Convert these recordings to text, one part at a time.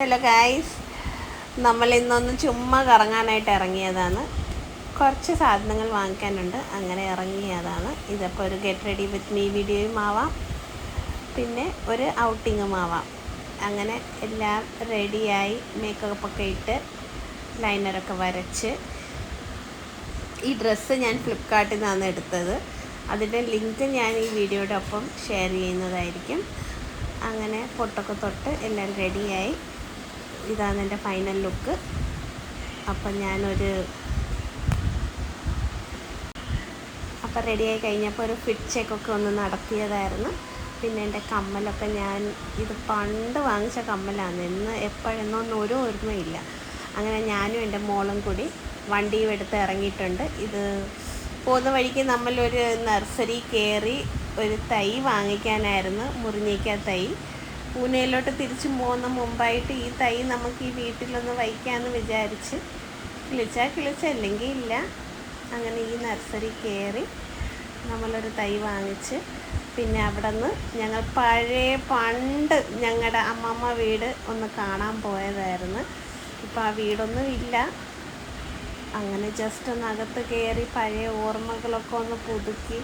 Hello guys, നമ്മൾ ഇന്നൊന്ന് ചുമ്മാ കറങ്ങാനായിട്ട് ഇറങ്ങിയതാണ്. കുറച്ച് സാധനങ്ങൾ വാങ്ങിക്കാനുണ്ട്, അങ്ങനെ ഇറങ്ങിയതാണ്. ഇതിപ്പോൾ ഒരു ഗെറ്റ് റെഡി വിത്ത് മീ വീഡിയോയും ആവാം, പിന്നെ ഒരു ഔട്ടിങ്ങും ആവാം. അങ്ങനെ എല്ലാം റെഡിയായി മേക്കപ്പൊക്കെ ഇട്ട് ലൈനറൊക്കെ വരച്ച്. ഈ ഡ്രസ്സ് ഞാൻ ഫ്ലിപ്കാർട്ടിൽ നിന്നാണ് എടുത്തത്. അതിൻ്റെ ലിങ്ക് ഞാൻ ഈ വീഡിയോയുടെ ഒപ്പം ഷെയർ ചെയ്യുന്നതായിരിക്കും. അങ്ങനെ പൊട്ടൊക്കെ തൊട്ട് എല്ലാം റെഡിയായി. ഇതാണ് എൻ്റെ ഫൈനൽ ലുക്ക്. അപ്പം റെഡിയായി കഴിഞ്ഞപ്പോൾ ഒരു ഫിറ്റ് ചെക്കൊക്കെ ഒന്ന് നടത്തിയതായിരുന്നു. പിന്നെ എൻ്റെ കമ്മലൊക്കെ ഇത് പണ്ട് വാങ്ങിച്ച കമ്മലാണ്, എപ്പോഴെന്നൊന്നും ഒരു ഓർമ്മയില്ല. അങ്ങനെ ഞാനും എൻ്റെ മോളും കൂടി വണ്ടിയും എടുത്ത് ഇറങ്ങിയിട്ടുണ്ട്. ഇത് പോകുന്ന വഴിക്ക് നമ്മളൊരു നഴ്സറി കയറി ഒരു തൈ വാങ്ങിക്കാനായിരുന്നു, മുരിങ്ങയ്ക്ക തൈ. പൂനെയിലോട്ട് തിരിച്ചു പോകുന്ന മുമ്പായിട്ട് ഈ തൈ നമുക്ക് ഈ വീട്ടിലൊന്ന് വയ്ക്കാമെന്ന് വിചാരിച്ച് കിളിച്ചല്ലെങ്കിൽ ഇല്ല. അങ്ങനെ ഈ നഴ്സറി കയറി നമ്മളൊരു തൈ വാങ്ങിച്ച്, പിന്നെ അവിടെ നിന്ന് ഞങ്ങൾ പണ്ട് ഞങ്ങളുടെ അമ്മമ്മ വീട് ഒന്ന് കാണാൻ പോയതായിരുന്നു. ഇപ്പോൾ ആ വീടൊന്നും ഇല്ല. അങ്ങനെ ജസ്റ്റ് ഒന്ന് അകത്ത് കയറി പഴയ ഓർമ്മകളൊക്കെ ഒന്ന് പുതുക്കി,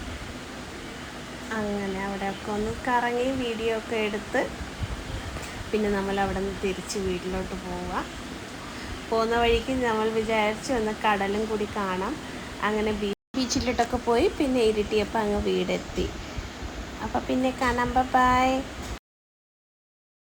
അങ്ങനെ അവിടെയൊക്കെ ഒന്ന് കറങ്ങി വീഡിയോ ഒക്കെ എടുത്ത് പിന്നെ നമ്മൾ അവിടെ നിന്ന് തിരിച്ച് വീട്ടിലോട്ട് പോകുന്ന വഴിക്ക് നമ്മൾ വിചാരിച്ചു ഒന്ന് കടലും കൂടി കാണാം. അങ്ങനെ ബീച്ചിലോട്ടൊക്കെ പോയി പിന്നെ ഇരുട്ടിയപ്പോൾ അങ്ങ് വീടെത്തി. അപ്പോൾ പിന്നെ കാണാം. ബൈ.